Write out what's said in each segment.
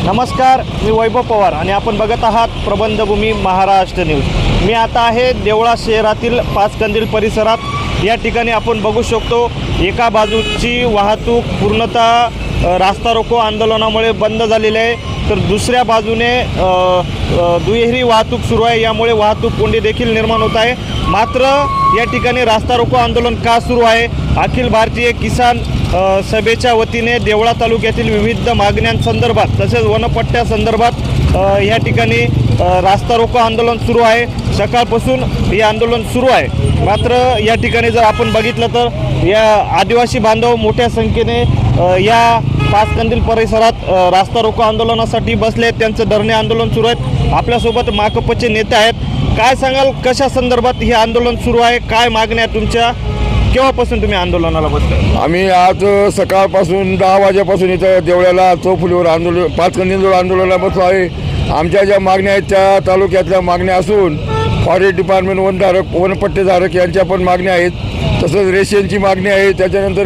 नमस्कार, मी वैभव पवार आणि आपण बघत आहात प्रबंधभूमी महाराष्ट्र न्यूज। मी आता आहे देवळा शहरातील पाचकंदील परिसरात। या ठिकाणी आपण बघू शकतो एका बाजूची वाहतूक पूर्णतः रास्ता रोको आंदोलनामुळे बंद झालेली आहे, तर दुसऱ्या बाजूने दुहेरी वाहतूक सुरू आहे। यामुळे वाहतूक कोंडी देखील निर्माण होत आहे। मात्र या ठिकाणी रास्ता रोको आंदोलन का सुरू आहे? अखिल भारतीय किसान सभेच्या वतीने देवळा तालुक्यातील विविध मागण्यांसंदर्भात तसेच वनपट्ट्यासंदर्भात या ठिकाणी रास्ता रोको आंदोलन सुरू आहे। सकाळपासून हे आंदोलन सुरू आहे। मात्र या ठिकाणी जर आपण बघितलं तर या आदिवासी बांधव मोठ्या संख्येने या पाचकंदील परिसरात रास्ता रोको आंदोलनासाठी बसले। त्यांचं धरणे आंदोलन सुरू आहे। आपल्यासोबत माकपचे नेते आहेत। काय सांगाल, कशा संदर्भात हे आंदोलन सुरू आहे? काय मागण्या तुमच्या? केव्हापासून तुम्ही आंदोलनाला बसले? आम्ही आज सकाळपासून 10 वाजेपासून इथं देवळ्याला चौफुलीवर पाचकंदीलजवळ आंदोलनाला बसलो आहे। आमच्या ज्या मागण्या आहेत त्या तालुक्यातल्या मागण्या असून फॉरेस्ट डिपार्टमेंट वनपट्टेधारक यांच्या पण मागण्या आहेत, तसंच रेशनची मागणी आहे, त्याच्यानंतर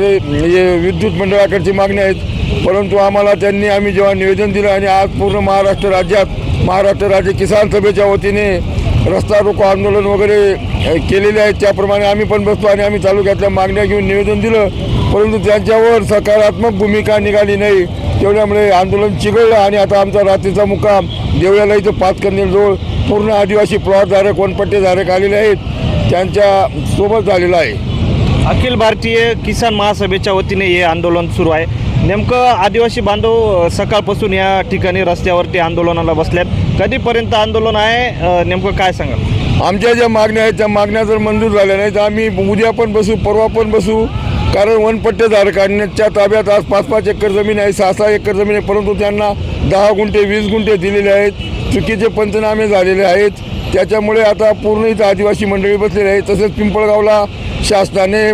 विद्युत मंडळाकडची मागणी आहेत। परंतु आम्ही जेव्हा निवेदन दिलं आणि आज पूर्ण महाराष्ट्र राज्य किसान सभेच्या वतीने रस्ता रोको आंदोलन वगैरे केलेले आहेत, त्याप्रमाणे आम्ही पण बसतो आणि आम्ही तालुक्यातल्या मागण्या घेऊन निवेदन दिलं। परंतु त्यांच्यावर सकारात्मक भूमिका निघाली नाही, तेवढ्यामुळे आंदोलन चिघळलं आणि आता आमचा रात्रीचा मुक्काम देवळ्याला इथं पाचकंदीलजवळ पूर्ण आदिवासी प्लॉटधारक वनपट्टेधारक आलेले आहेत त्यांच्या सोबत झालेला आहे। अखिल भारतीय किसान महासभेच्या वतीने हे आंदोलन सुरू आहे। नेमकं आदिवासी बांधव सकाळपासून या ठिकाणी रस्त्यावरती आंदोलनाला बसल्यात। कधीपर्यंत आंदोलन आहे, नेमकं काय सांगाल? आमच्या ज्या मागण्या आहेत त्या मागण्या जर मंजूर झाल्या नाही तर आम्ही उद्या पण बसू, परवा पण बसू। कारण वनपट्टेधारकांच्या ताब्यात आज 5-5 एकर जमीन आहे, 6-6 एकर जमीन आहे, परंतु त्यांना 10 गुंठे 20 गुंठे दिलेले आहेत। चुकीचे पंचनामे झालेले आहेत, त्याच्यामुळे आता पूर्ण इथं आदिवासी मंडळी बसलेली आहे। तसेच पिंपळगावला शासनाने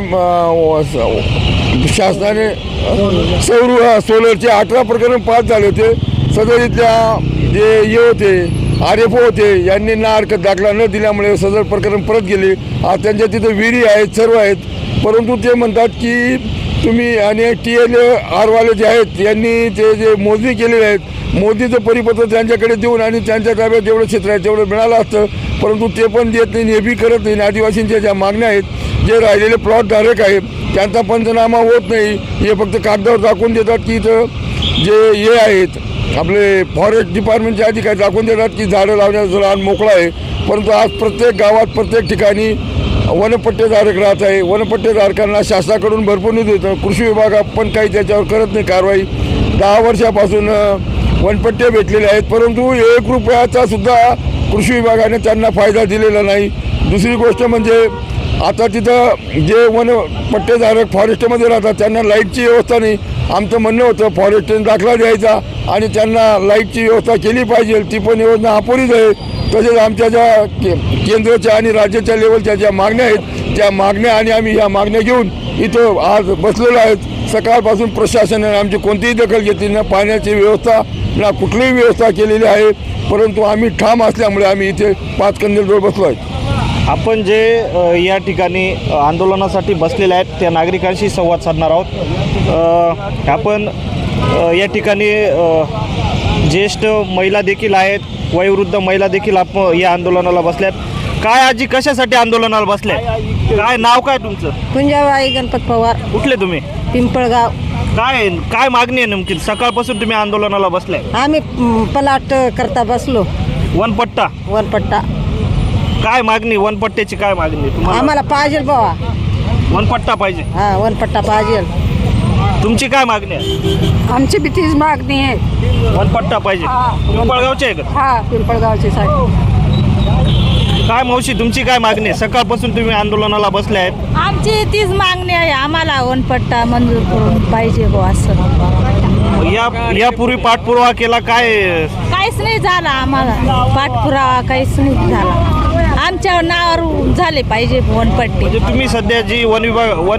सोलरचे 18 प्रकरण पास झाले होते। सदर इथल्या जे होते RFO होते यांनी ना हरकत दाखला न दिल्यामुळे सदर प्रकरण परत गेले। आज त्यांच्या तिथं विहिरी आहेत, सर्व आहेत, परंतु ते म्हणतात की तुम्ही आणि TLR वाले जे आहेत यांनी ते जे मोजणी केलेले आहेत, मोदीचं परिपत्र त्यांच्याकडे देऊन आणि त्यांच्या ताब्यात जेवढं क्षेत्र आहे तेवढं मिळालं असतं, परंतु ते पण देत नाही, हे बी करत नाही। आदिवासींच्या ज्या मागण्या आहेत, जे राहिलेले प्लॉटधारक आहेत त्यांचा पंचनामा होत नाही, हे फक्त कागदावर दाखवून देतात की इथं जे आहेत आपले फॉरेस्ट डिपार्टमेंटचे अधिकारी दाखवून देतात की झाडं लावण्याचा रान मोकळा आहे, परंतु आज प्रत्येक गावात प्रत्येक ठिकाणी वनपट्टेधारक राहत आहे। वनपट्टेधारकांना शासनाकडून भरपूर निधी येतं, कृषी विभाग पण काही त्याच्यावर करत नाही कारवाई। 10 वर्षापासून वनपट्टे भेटलेले आहेत, परंतु 1 रुपयाचा सुद्धा कृषी विभागाने त्यांना फायदा दिलेला नाही। दुसरी गोष्ट म्हणजे आता तिथं जे वनपट्टेधारक फॉरेस्टमध्ये राहतात त्यांना लाईटची व्यवस्था नाही। आमचं म्हणणं होतं फॉरेस्टने दाखला द्यायचा आणि त्यांना लाईटची व्यवस्था केली पाहिजे, ती पण योजना अपुरीच आहे। तसेच आमच्या ज्या केंद्राच्या आणि राज्याच्या लेवलच्या ज्या मागण्या आहेत त्या मागण्या आणि आम्ही ह्या मागण्या घेऊन इथं आज बसलेलो आहेत। सकाळपासून प्रशासनाने आमची कोणतीही दखल घेतली, ना पाण्याची व्यवस्था ना कुठलीही व्यवस्था केलेली आहे, परंतु आम्ही ठाम असल्यामुळे आम्ही इथे पाचकंदीलजवळ बसलो आहेत। आपण जे या ठिकाणी आंदोलनासाठी बसलेले आहेत त्या नागरिकांशी संवाद साधणार आहोत। आपण या ठिकाणी ज्येष्ठ महिला देखील आहेत, वयोवृद्ध महिला देखील या आंदोलनाला बसल्यात। काय आजी, कशासाठी आंदोलनाला बसले? काय नाव काय तुमचं? कुंजाबाई गणपत पवार। कुठले तुम्ही? पिंपळगाव। काय मागणी आहे नेमकी? सकाळपासून तुम्ही आंदोलनाला बसलाय? आम्ही प्लॉट करता बसलो। वनपट्टा काय मागणी? वनपट्ट्याची काय मागणी तुम्हाला? आम्हाला पाहिजे बाबा, वनपट्टा पाहिजे। हा, वनपट्टा पाहिजे। तुमची काय मागणी आहे? आमची बी तीच मागणी आहे, वनपट्टा पाहिजे। पिंपळगावचे आहे का? हा, पिंपळगावची साहेब। काय मावशी, तुमची काय मागणी आहे? सकाळपासून तुम्ही आंदोलनाला बसले आहेत। आमची तीच मागणी आहे, आम्हाला वनपट्टा मंजूर करून पाहिजे हो असं। यापूर्वी पाठपुरावा केला? काहीच नाही झाला आम्हाला पाठपुरावा, काहीच नाही झाला। आमच्या नावावर झाले पाहिजे वनपट्टी। म्हणजे तुम्ही सध्या जी वन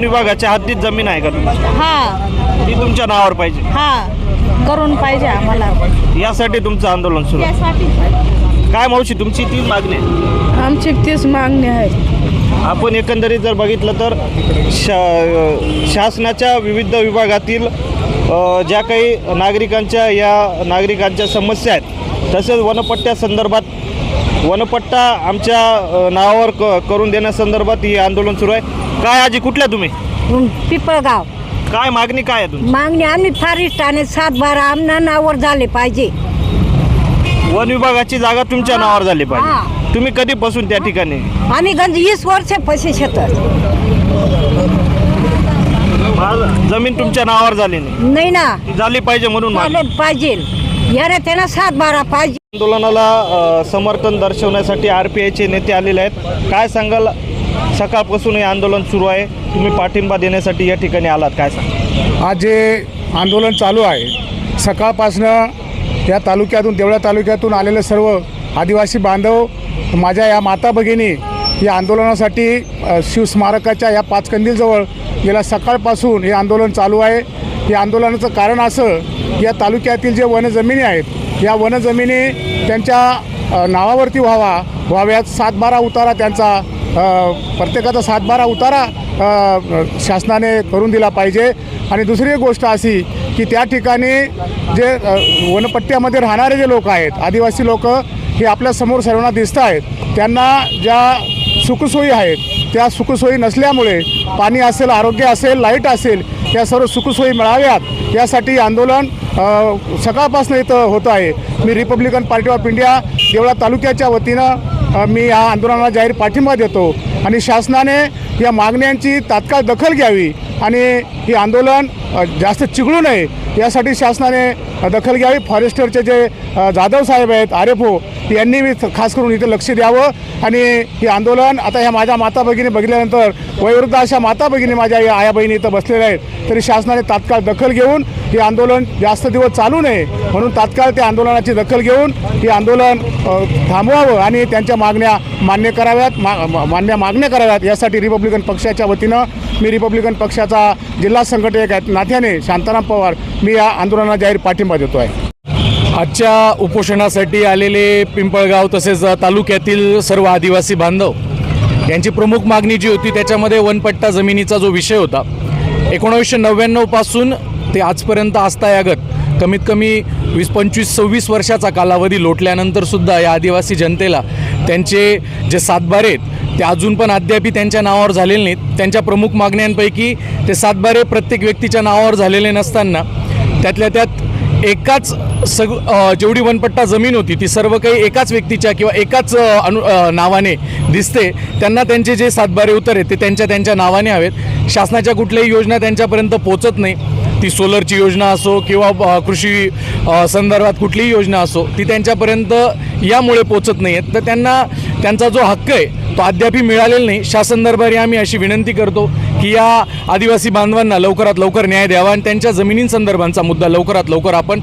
विभागाच्या हद्दीत जमीन आहे का तुमची? हा, ती तुमच्या नावावर पाहिजे? हा, करून पाहिजे आम्हाला, यासाठी तुमचं आंदोलन सुरू आहे। यासाठी काय मावशी, तुमची तीच मागणी आहे? आमची तीच मागणी आहे। आपण एकंदरीत जर बघितलं तर शासनाच्या विविध विभागातील ज्या काही नागरिकांच्या समस्या आहेत, तसेच वनपट्टा आमच्या नावावर करून देण्यासंदर्भात ही आंदोलन सुरू आहे. काय आजी, कुठल्या तुम्ही? पिंपळगाव. काय मागणी काय आहे तुमची? मागणी आम्ही फॉरेस्ट आणि 7-12 आमना नावावर झाले पाहिजे. वन विभागाची जागा तुमच्या नावावर झाली हा. पाहिजे. तुम्ही कधीपासून त्या ठिकाणी? आम्ही गंज 20 वर्ष पैसे शेतात जमीन तुमच्या नावावर झाली नाही? नाही ना, ती झाली पाहिजे म्हणून मागणी. झाले पाहिजे. याला त्यांना 7-12 पाहिजे. आंदोलनाला समर्थन दर्शवण्यासाठी RPIचे नेते आलेले आहेत. काय सांगाल? सकाळपासून हे आंदोलन सुरू आहे, तुम्ही पाठिंबा देण्यासाठी या ठिकाणी आलात, काय सांगा? आज जे आंदोलन चालू आहे, सकाळपासनं या तालुक्यातून, देवळा तालुक्यातून आलेले सर्व आदिवासी बांधव, माझ्या या माता भगिनी या आंदोलनासाठी शिवस्मारकाच्या या पाचकंदीलजवळ गेल्या सकाळपासून हे आंदोलन चालू आहे. या आंदोलनाचं कारण असं, या तालुक्यातील जे वनजमिनी आहेत, या वनजमिनी त्यांच्या नावावरती व्हाव्यात. 7-12 उतारा त्यांचा, प्रत्येकाचा 7-12 उतारा शासनाने करून दिला पाहिजे. आणि दुसरी एक गोष्ट अशी की त्या ठिकाणी जे वनपट्ट्यामध्ये राहणारे जे लोक आहेत, आदिवासी लोक, हे आपल्यासमोर सर्वांना दिसत आहेत. त्यांना ज्या सुखसोयी आहेत त्या सुखसोयी नसल्यामुळे पाणी असेल, आरोग्य असेल, लाईट असेल, या सर्व सुखसोयी मिळाव्यात यासाठी आंदोलन सकाळपासून इथं होतं आहे. मी Republican Party of India Deola तालुक्याच्या वतीनं मी या आंदोलनाला जाहीर पाठिंबा देतो आणि शासनाने या मागण्यांची तात्काळ दखल घ्यावी आणि ही आंदोलन जास्त चिघळू नये यासाठी शासनाने दखल घ्यावी. फॉरेस्टरचे जे जाधव साहेब आहेत, RFO, यांनी खास करून इथे लक्ष द्यावं आणि हे आंदोलन, आता ह्या माझ्या माता भगिनी बघितल्यानंतर वयोवृद्ध अशा माता भगिनी माझ्या या आया बहिणी इथं बसलेल्या आहेत, तरी शासनाने तात्काळ दखल घेऊन हे आंदोलन जास्त दिवस चालू नये म्हणून तात्काळ त्या आंदोलनाची दखल घेऊन हे आंदोलन थांबवावं आणि त्यांच्या मागण्या मान्य कराव्यात, मागण्या कराव्यात यासाठी रिपब्लिकन पक्षाच्या वतीनं, मी रिपब्लिकन पक्षाचा जिल्हा संघटक नात्याने शांताराम पवार, मी या आंदोलनाला जाहीर पाठिंबा देतो आहे. आजच्या उपोषणासाठी आलेले पिंपळगाव तसेच तालुक्यातील सर्व आदिवासी बांधव यांची प्रमुख मागणी जी होती त्याच्यामध्ये वनपट्टा जमिनीचा जो विषय होता, 1999 पासून ते आजपर्यंत आजतागायत कमीत कमी 20-25-26 वर्षाचा कालावधी लोटल्यानंतरसुद्धा या आदिवासी जनतेला त्यांचे जे 7-12 आहेत ते अजून पण अद्यापी त्यांच्या नावावर झालेले नाहीत. त्यांच्या प्रमुख मागण्यांपैकी ते 7-12 प्रत्येक व्यक्तीच्या नावावर झालेले नसताना त्यातल्या त्यात एकाच जेवढी वनपट्टा जमीन होती ती सर्व काही एकाच व्यक्तीच्या किंवा एकाच नावाने दिसते. त्यांना त्यांचे जे 7-12 उतर आहेत ते त्यांच्या नावाने हवेत. शासनाच्या कुठल्याही योजना त्यांच्यापर्यंत पोचत नाही. ती सोलरची योजना असो किंवा कृषी संदर्भात कुठलीही योजना असो, ती त्यांच्यापर्यंत यामुळे पोचत नाही आहेत. तर त्यांना त्यांचा जो हक्क आहे तो अद्यापही मिळालेला नाही. शासन दरबारी आम्ही अशी विनंती करतो की या आदिवासी बांधवांना लवकरात लवकर न्याय द्यावा आणि त्यांच्या जमिनींसंदर्भांचा मुद्दा लवकरात लवकर आपण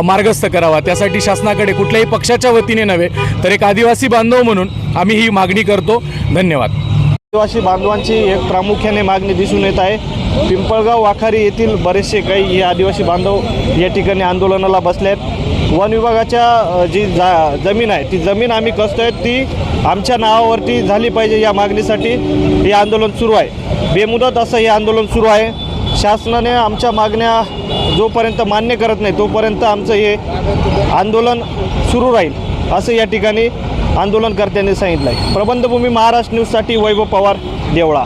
मार्गस्थ करावा. त्यासाठी शासनाकडे कुठल्याही पक्षाच्या वतीने नव्हे तर एक आदिवासी बांधव म्हणून आम्ही ही मागणी करतो. धन्यवाद. आदिवासी बांधवांची एक प्रामुख्याने मागणी दिसून येत आहे. पिंपळगाव वाखारी येथील बरेचसे काही हे आदिवासी बांधव या ठिकाणी आंदोलनाला बसले आहेत. वन विभागाच्या जी जमीन आहे ती जमीन आम्ही कसतोय ती आमच्या नावावरती झाली पाहिजे या मागणीसाठी हे आंदोलन सुरू आहे. बेमुदत असं हे आंदोलन सुरू आहे. शासनाने आमच्या मागण्या जोपर्यंत मान्य करत नाही तोपर्यंत आमचं हे आंदोलन सुरू राहील असं या ठिकाणी आंदोलनकर्त्यांनी सांगितलं आहे. प्रबंधभूमी महाराष्ट्र न्यूजसाठी वैभव पवार, देवळा.